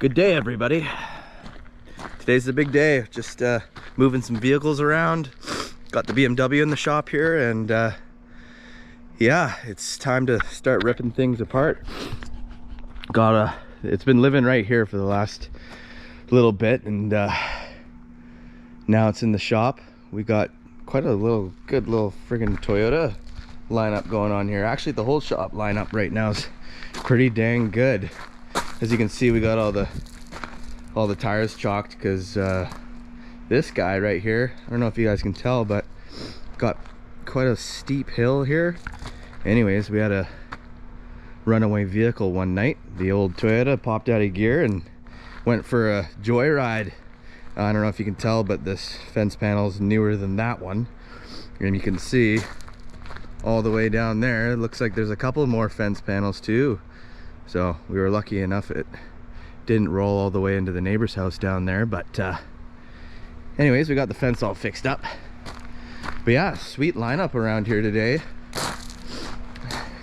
Good day, everybody. Today's the big day. Just moving some vehicles around. Got the BMW in the shop here, and yeah, it's time to start ripping things apart. It's been living right here for the last little bit, and now it's in the shop. We got quite a good little friggin' Toyota lineup going on here. Actually, the whole shop lineup right now is pretty dang good. As you can see, we got all the tires chalked because this guy right here, I don't know if you guys can tell, but got quite a steep hill here. Anyways, we had a runaway vehicle one night. The old Toyota popped out of gear and went for a joyride. I don't know if you can tell, but this fence panel is newer than that one, and you can see all the way down there, it looks like there's a couple more fence panels too. So we were lucky enough it didn't roll all the way into the neighbor's house down there. But anyways, we got the fence all fixed up. But yeah, sweet lineup around here today.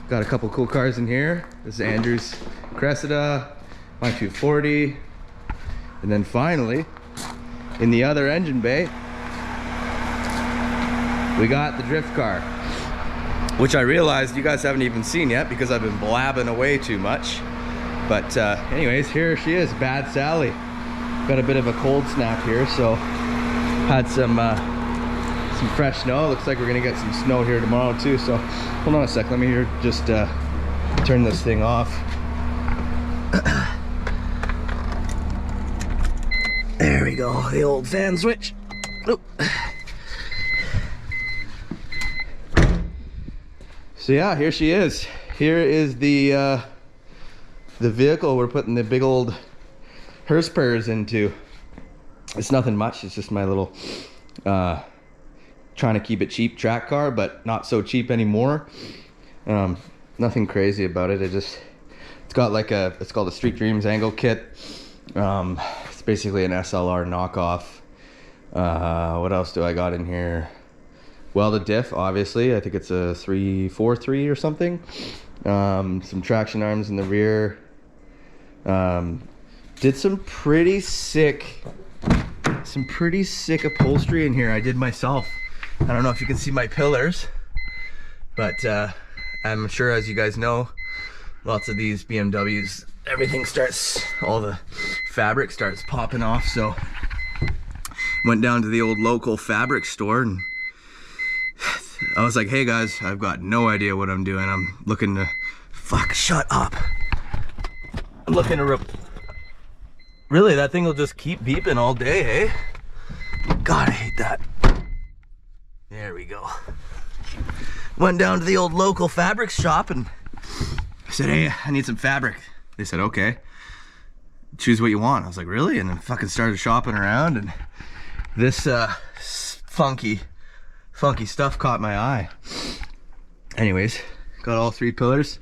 Got a couple cool cars in here. This is Andrew's Cressida, my 240, and then finally in the other engine bay we got the drift car, which I realized you guys haven't even seen yet because I've been blabbing away too much. But anyways, here she is, Bad Sally. Got a bit of a cold snap here, so had some fresh snow. Looks like we're gonna get some snow here tomorrow too. So hold on a sec, let me just turn this thing off. There we go, the old fan switch. Oh. So yeah, here she is. Here is the vehicle we're putting the big old hearse purrs into. It's nothing much, it's just my little trying to keep it cheap track car, but not so cheap anymore. Nothing crazy about it. It's got like it's called a Street Dreams angle kit. It's basically an SLR knockoff. What else do I got in here? Welded diff, obviously. I think it's a 343 or something. Some traction arms in the rear. Did some pretty sick upholstery in here. I did myself. I don't know if you can see my pillars, but I'm sure, as you guys know, lots of these BMWs, all the fabric starts popping off. So went down to the old local fabric store, and I was like, hey guys, I've got no idea what I'm doing. I'm looking to, shut up. I'm looking to really, that thing will just keep beeping all day, eh? God, I hate that. There we go. Went down to the old local fabric shop and I said, hey, I need some fabric. They said, okay, choose what you want. I was like, really? And then fucking started shopping around, and this funky stuff caught my eye. Anyways, got all three pillars.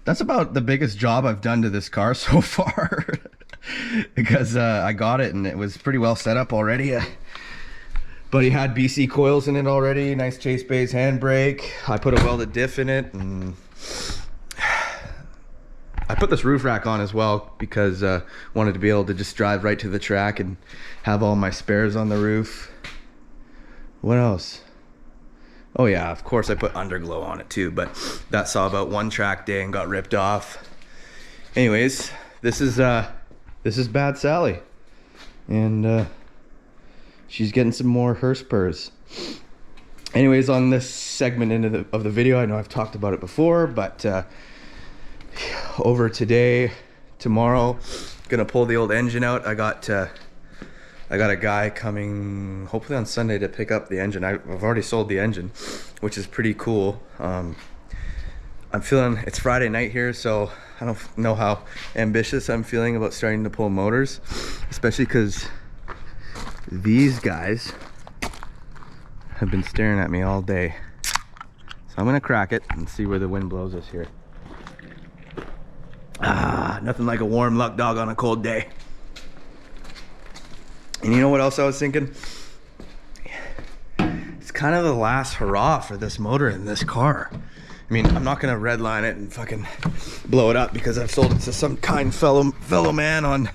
That's about the biggest job I've done to this car so far. Because I got it and it was pretty well set up already. But he had BC coils in it already, nice Chase Bays handbrake. I put a welded diff in it, and I put this roof rack on as well because wanted to be able to just drive right to the track and have all my spares on the roof. What else? Oh yeah, of course I put underglow on it too, but that saw about one track day and got ripped off. Anyways, this is Bad Sally, and she's getting some more hearse purrs. Anyways, on this segment of the video, I know I've talked about it before, but over today, tomorrow, gonna pull the old engine out. I got a guy coming hopefully on Sunday to pick up the engine. I've already sold the engine, which is pretty cool. I'm feeling, it's Friday night here, so I don't know how ambitious I'm feeling about starting to pull motors, especially because these guys have been staring at me all day. So I'm gonna crack it and see where the wind blows us here. Nothing like a warm luck dog on a cold day. And you know what else I was thinking? It's kind of the last hurrah for this motor in this car. I mean, I'm not gonna redline it and fucking blow it up because I've sold it to some kind fellow man on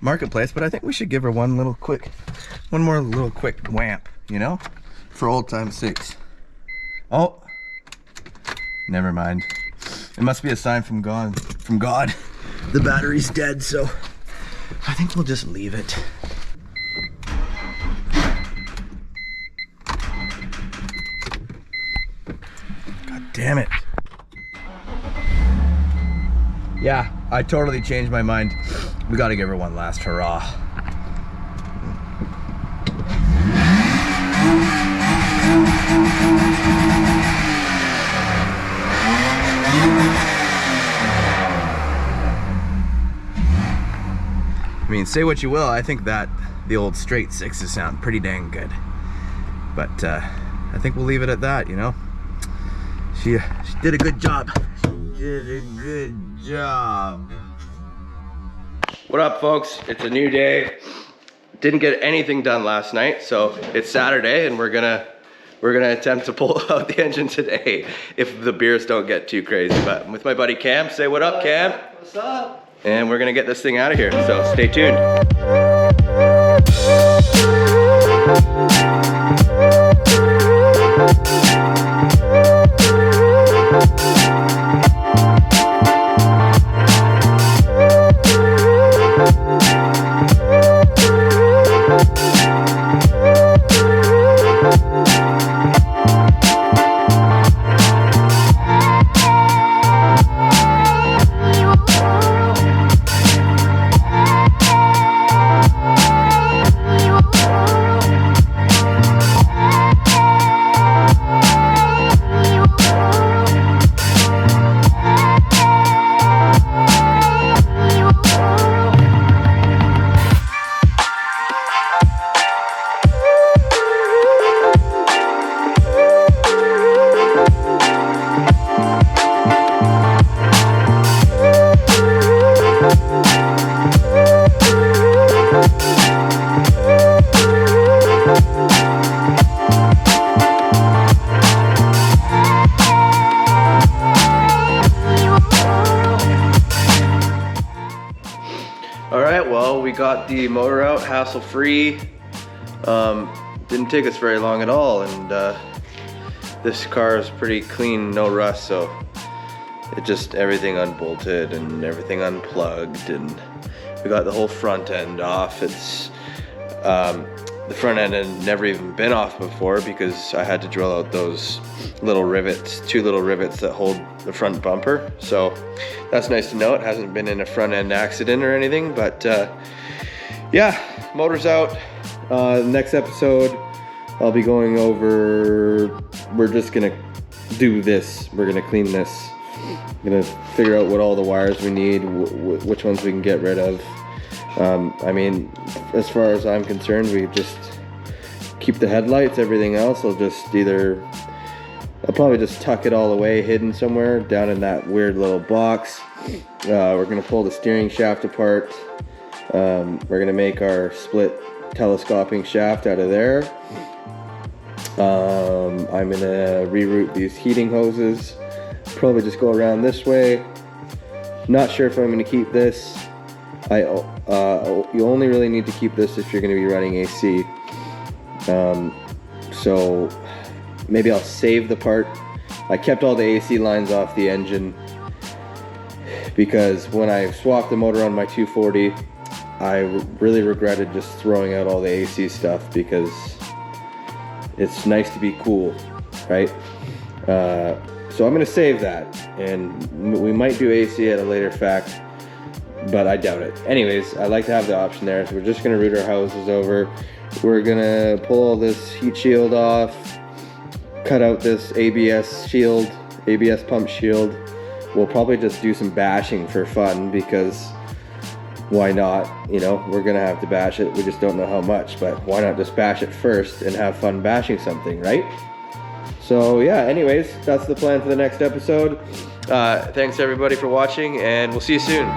Marketplace, but I think we should give her one more little quick whamp, you know, for old time's sakes. Oh, never mind. It must be a sign from God. The battery's dead, so I think we'll just leave it. God damn it. Yeah, I totally changed my mind. We gotta give her one last hurrah. I mean, say what you will, I think that the old straight sixes sound pretty dang good. But I think we'll leave it at that, you know? She did a good job. She did a good job. What up, folks? It's a new day. Didn't get anything done last night, so it's Saturday and we're gonna attempt to pull out the engine today if the beers don't get too crazy. But I'm with my buddy Cam. Say what up, Cam. What's up? And we're gonna get this thing out of here, so stay tuned. We got the motor out hassle-free. Didn't take us very long at all, and this car is pretty clean, no rust, so it just everything unbolted and everything unplugged, and we got the whole front end off. It's the front end had never even been off before because I had to drill out those little rivets, 2 little rivets that hold the front bumper. So that's nice to know. It hasn't been in a front end accident or anything, but yeah, motor's out. Next episode, I'll be going over, we're just gonna do this. We're gonna clean this. I'm gonna figure out what all the wires we need, which ones we can get rid of. I mean, as far as I'm concerned, we just keep the headlights. Everything else, I'll probably just tuck it all away, hidden somewhere down in that weird little box. We're gonna pull the steering shaft apart. We're gonna make our split telescoping shaft out of there. I'm gonna reroute these heating hoses. Probably just go around this way. Not sure if I'm gonna keep this. You only really need to keep this if you're going to be running AC. So maybe I'll save the part. I kept all the AC lines off the engine because when I swapped the motor on my 240, I really regretted just throwing out all the AC stuff because it's nice to be cool, right? So I'm going to save that, and we might do AC at a later fact, but I doubt it. Anyways, I like to have the option there, so we're just gonna route our hoses over. We're gonna pull all this heat shield off, cut out this ABS pump shield. We'll probably just do some bashing for fun because why not? You know, we're gonna have to bash it. We just don't know how much, but why not just bash it first and have fun bashing something, right? So yeah, anyways, that's the plan for the next episode. Thanks everybody for watching, and we'll see you soon.